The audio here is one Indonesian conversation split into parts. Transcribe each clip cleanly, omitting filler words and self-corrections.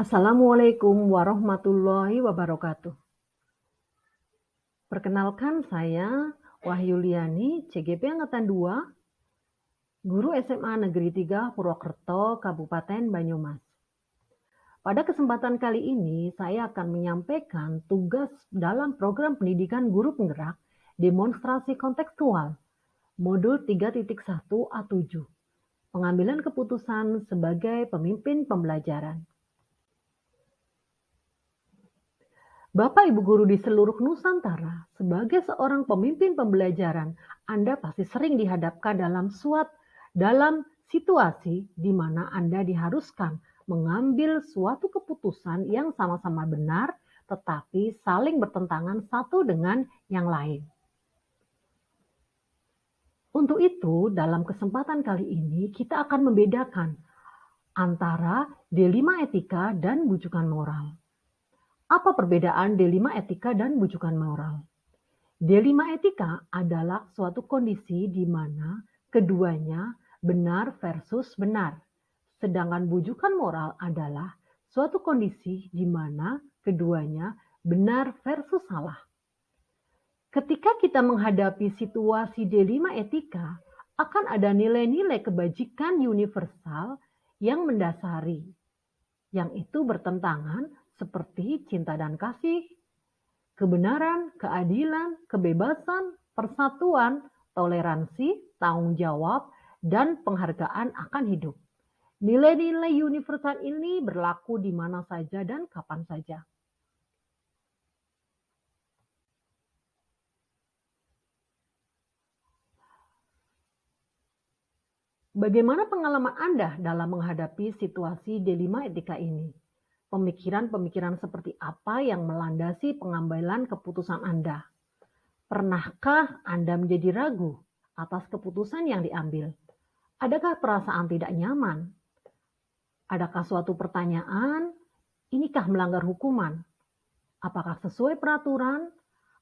Assalamualaikum warahmatullahi wabarakatuh. Perkenalkan saya Wahyuliani, CGP Angkatan 2, Guru SMA Negeri 3 Purwokerto, Kabupaten Banyumas. Pada kesempatan kali ini, saya akan menyampaikan tugas dalam program pendidikan guru penggerak demonstrasi kontekstual, modul 3.1 A7, pengambilan keputusan sebagai pemimpin pembelajaran. Bapak Ibu guru di seluruh Nusantara, sebagai seorang pemimpin pembelajaran, Anda pasti sering dihadapkan dalam situasi di mana Anda diharuskan mengambil suatu keputusan yang sama-sama benar, tetapi saling bertentangan satu dengan yang lain. Untuk itu, dalam kesempatan kali ini, kita akan membedakan antara D5 etika dan bujukan moral. Apa perbedaan D5 etika dan bujukan moral? D5 etika adalah suatu kondisi di mana keduanya benar versus benar. Sedangkan bujukan moral adalah suatu kondisi di mana keduanya benar versus salah. Ketika kita menghadapi situasi D5 etika, akan ada nilai-nilai kebajikan universal yang mendasari, yang itu bertentangan seperti cinta dan kasih, kebenaran, keadilan, kebebasan, persatuan, toleransi, tanggung jawab, dan penghargaan akan hidup. Nilai-nilai universal ini berlaku di mana saja dan kapan saja. Bagaimana pengalaman Anda dalam menghadapi situasi D5 etika ini? Pemikiran-pemikiran seperti apa yang melandasi pengambilan keputusan Anda? Pernahkah Anda menjadi ragu atas keputusan yang diambil? Adakah perasaan tidak nyaman? Adakah suatu pertanyaan, inikah melanggar hukuman? Apakah sesuai peraturan?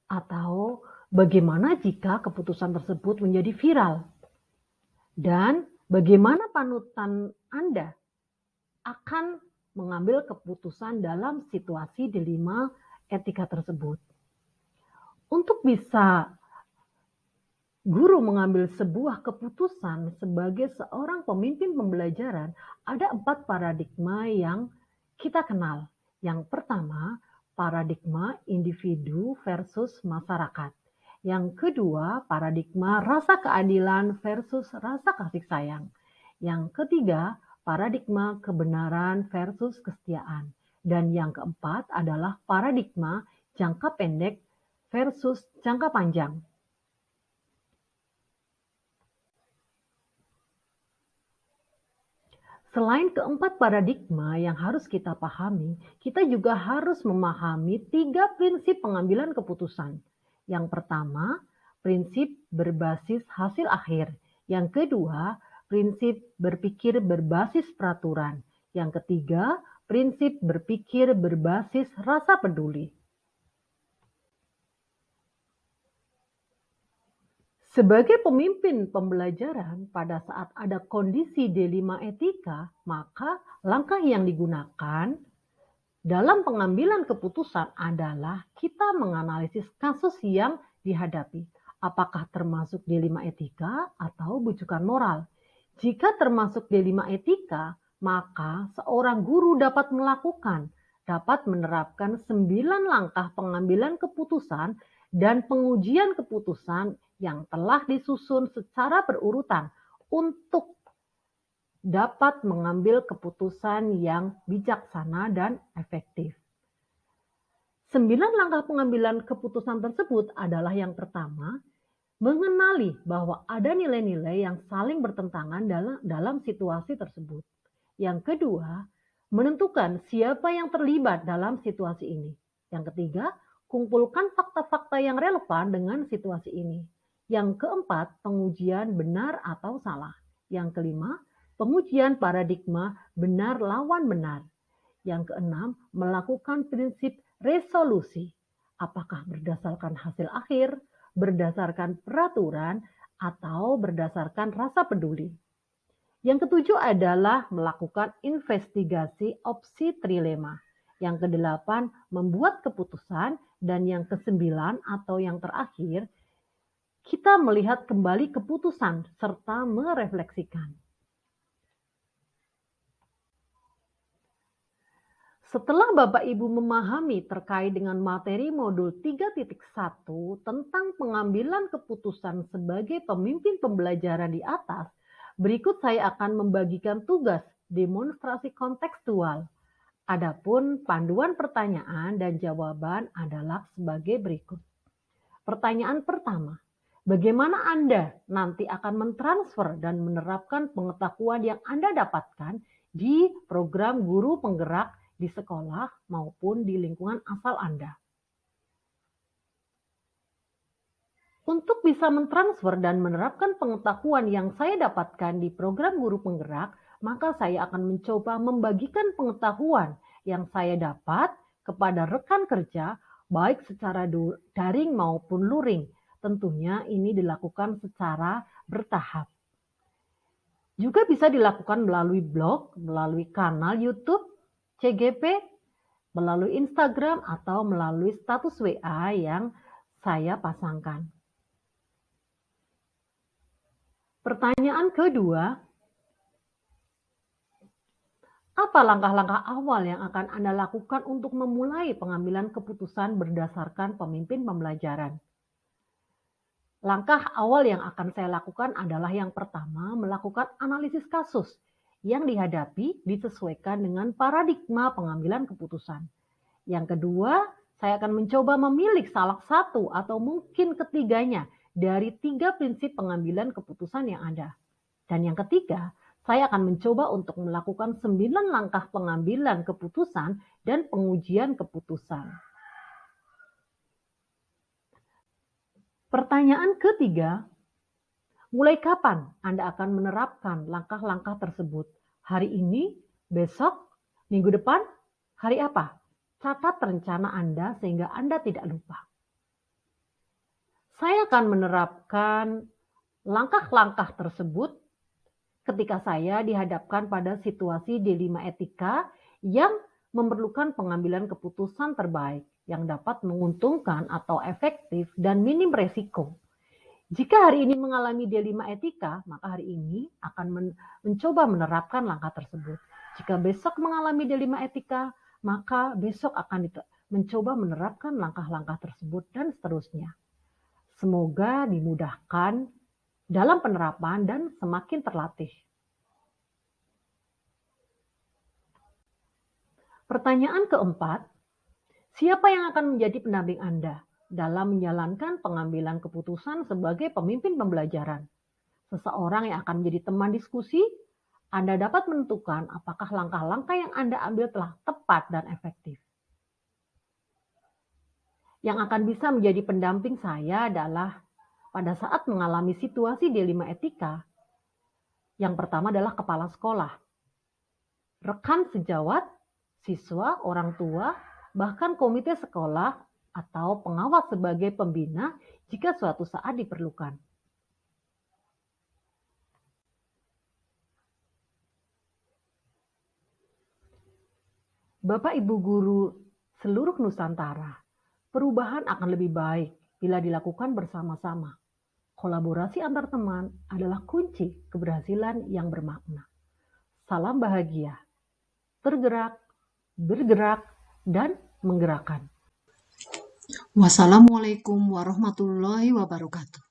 Atau bagaimana jika keputusan tersebut menjadi viral? Dan bagaimana panutan Anda akan mengambil keputusan dalam situasi D5 etika tersebut? Untuk bisa guru mengambil sebuah keputusan sebagai seorang pemimpin pembelajaran, ada 4 paradigma yang kita kenal. Yang pertama, paradigma individu versus masyarakat. Yang kedua, paradigma rasa keadilan versus rasa kasih sayang. Yang ketiga, paradigma kebenaran versus kesetiaan. Dan yang keempat adalah paradigma jangka pendek versus jangka panjang. Selain keempat paradigma yang harus kita pahami, kita juga harus memahami 3 prinsip pengambilan keputusan. Yang pertama, prinsip berbasis hasil akhir. Yang kedua, prinsip berpikir berbasis peraturan. Yang ketiga, prinsip berpikir berbasis rasa peduli. Sebagai pemimpin pembelajaran, pada saat ada kondisi D5 etika, maka langkah yang digunakan dalam pengambilan keputusan adalah kita menganalisis kasus yang dihadapi. Apakah termasuk D5 etika atau bujukan moral? Jika termasuk D5 etika, maka seorang guru dapat menerapkan 9 langkah pengambilan keputusan dan pengujian keputusan yang telah disusun secara berurutan untuk dapat mengambil keputusan yang bijaksana dan efektif. 9 langkah pengambilan keputusan tersebut adalah yang pertama, mengenali bahwa ada nilai-nilai yang saling bertentangan dalam situasi tersebut. Yang kedua, menentukan siapa yang terlibat dalam situasi ini. Yang ketiga, kumpulkan fakta-fakta yang relevan dengan situasi ini. Yang keempat, pengujian benar atau salah. Yang kelima, pengujian paradigma benar lawan benar. Yang keenam, melakukan prinsip resolusi. Apakah berdasarkan hasil akhir, berdasarkan peraturan, atau berdasarkan rasa peduli. Yang ketujuh adalah melakukan investigasi opsi trilema. Yang kedelapan, membuat keputusan. Dan yang kesembilan atau yang terakhir, kita melihat kembali keputusan serta merefleksikan. Setelah Bapak Ibu memahami terkait dengan materi modul 3.1 tentang pengambilan keputusan sebagai pemimpin pembelajaran di atas, berikut saya akan membagikan tugas demonstrasi kontekstual. Adapun panduan pertanyaan dan jawaban adalah sebagai berikut. Pertanyaan pertama, bagaimana Anda nanti akan mentransfer dan menerapkan pengetahuan yang Anda dapatkan di program guru penggerak di sekolah maupun di lingkungan asal Anda? Untuk bisa mentransfer dan menerapkan pengetahuan yang saya dapatkan di program guru penggerak, maka saya akan mencoba membagikan pengetahuan yang saya dapat kepada rekan kerja, baik secara daring maupun luring. Tentunya ini dilakukan secara bertahap. Juga bisa dilakukan melalui blog, melalui kanal YouTube, CGP, melalui Instagram, atau melalui status WA yang saya pasangkan. Pertanyaan kedua, apa langkah-langkah awal yang akan Anda lakukan untuk memulai pengambilan keputusan berdasarkan pemimpin pembelajaran? Langkah awal yang akan saya lakukan adalah yang pertama, melakukan analisis kasus yang dihadapi disesuaikan dengan paradigma pengambilan keputusan. Yang kedua, saya akan mencoba memilih salah satu atau mungkin ketiganya dari 3 prinsip pengambilan keputusan yang ada. Dan yang ketiga, saya akan mencoba untuk melakukan 9 langkah pengambilan keputusan dan pengujian keputusan. Pertanyaan ketiga, mulai kapan Anda akan menerapkan langkah-langkah tersebut? Hari ini, besok, minggu depan, hari apa? Catat rencana Anda sehingga Anda tidak lupa. Saya akan menerapkan langkah-langkah tersebut ketika saya dihadapkan pada situasi D5 etika yang memerlukan pengambilan keputusan terbaik yang dapat menguntungkan atau efektif dan minim resiko. Jika hari ini mengalami D5 etika, maka hari ini akan mencoba menerapkan langkah tersebut. Jika besok mengalami D5 etika, maka besok akan mencoba menerapkan langkah-langkah tersebut dan seterusnya. Semoga dimudahkan dalam penerapan dan semakin terlatih. Pertanyaan keempat, siapa yang akan menjadi pendamping Anda dalam menjalankan pengambilan keputusan sebagai pemimpin pembelajaran? Seseorang yang akan menjadi teman diskusi, Anda dapat menentukan apakah langkah-langkah yang Anda ambil telah tepat dan efektif. Yang akan bisa menjadi pendamping saya adalah pada saat mengalami situasi D5 etika, yang pertama adalah kepala sekolah, rekan sejawat, siswa, orang tua, bahkan komite sekolah atau pengawas sebagai pembina jika suatu saat diperlukan. Bapak Ibu guru seluruh Nusantara, perubahan akan lebih baik bila dilakukan bersama-sama. Kolaborasi antar teman adalah kunci keberhasilan yang bermakna. Salam bahagia, tergerak, bergerak, dan menggerakkan. Wassalamualaikum warahmatullahi wabarakatuh.